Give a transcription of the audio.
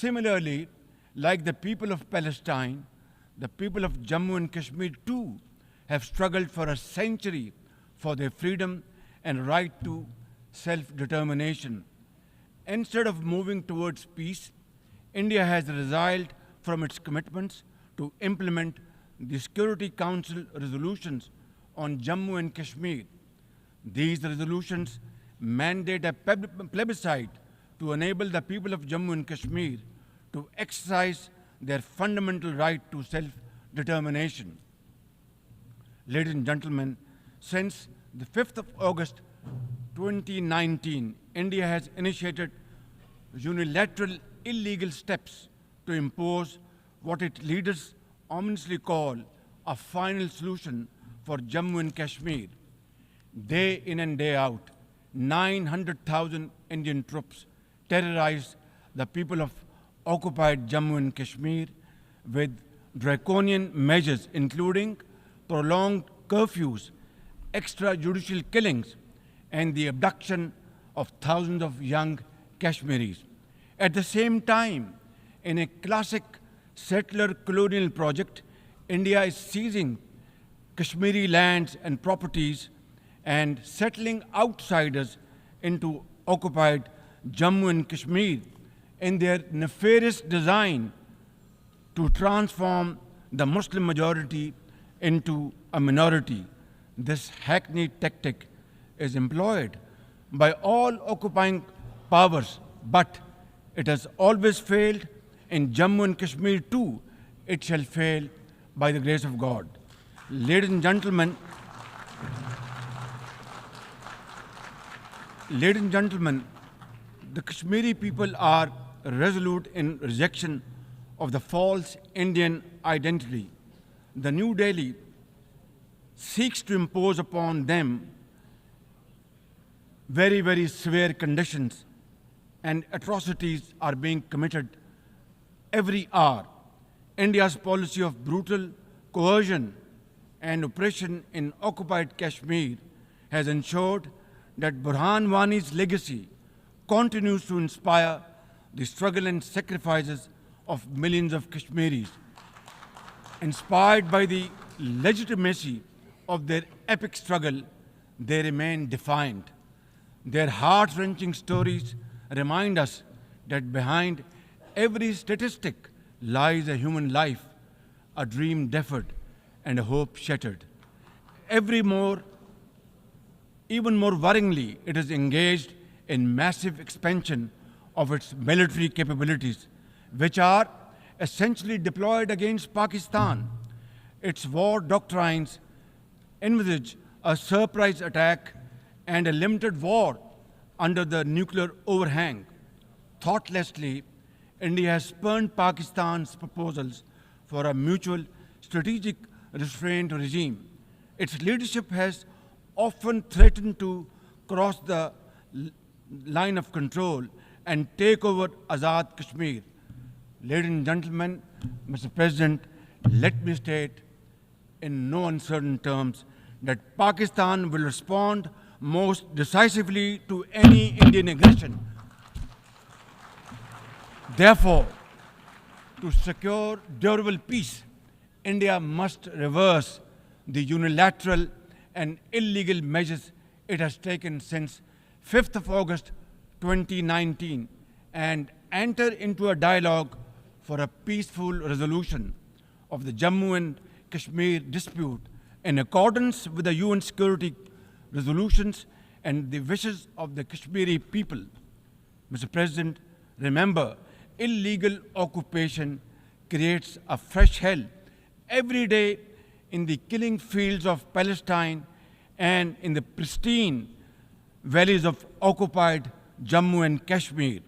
Similarly, like the people of Palestine, the people of Jammu and Kashmir too have struggled for a century for their freedom and right to self-determination. Instead of moving towards peace, India has resiled from its commitments to implement the Security Council resolutions on Jammu and Kashmir. These resolutions mandate a plebiscite to enable the people of Jammu and Kashmir to exercise their fundamental right to self-determination. Ladies and gentlemen, since the 5th of August 2019, India has initiated unilateral illegal steps to impose what its leaders ominously call a final solution for Jammu and Kashmir. Day in and day out, 900,000 Indian troops terrorized the people of occupied Jammu and Kashmir with draconian measures including prolonged curfews, extrajudicial killings, and the abduction of thousands of young Kashmiris. At the same time, in a classic settler colonial project, India is seizing Kashmiri lands and properties and settling outsiders into occupied Jammu and Kashmir in their nefarious design to transform the Muslim majority into a minority. This hackneyed tactic is employed by all occupying powers, but it has always failed. In Jammu and Kashmir too, it shall fail by the grace of God. Ladies and gentlemen, the Kashmiri people are resolute in rejection of the false Indian identity. The New Delhi seeks to impose upon them very, very severe conditions, and atrocities are being committed every hour. India's policy of brutal coercion and oppression in occupied Kashmir has ensured that Burhan Wani's legacy continues to inspire the struggle and sacrifices of millions of Kashmiris. Inspired by the legitimacy of their epic struggle, they remain defiant. Their heart-wrenching stories remind us that behind every statistic lies a human life, a dream deferred, and a hope shattered. Even more worryingly, it is engaged in massive expansion of its military capabilities, which are essentially deployed against Pakistan. Its war doctrines envisage a surprise attack and a limited war under the nuclear overhang. Thoughtlessly, India has spurned Pakistan's proposals for a mutual strategic restraint regime. Its leadership has often threatened to cross the line of control and take over Azad Kashmir. Ladies and gentlemen, Mr. President, let me state in no uncertain terms that Pakistan will respond most decisively to any Indian aggression. Therefore, to secure durable peace, India must reverse the unilateral and illegal measures it has taken since 5th of August 2019 and enter into a dialogue for a peaceful resolution of the Jammu and Kashmir dispute in accordance with the UN security resolutions and the wishes of the Kashmiri people. Mr. President, remember, illegal occupation creates a fresh hell every day in the killing fields of Palestine and in the pristine valleys of occupied Jammu and Kashmir.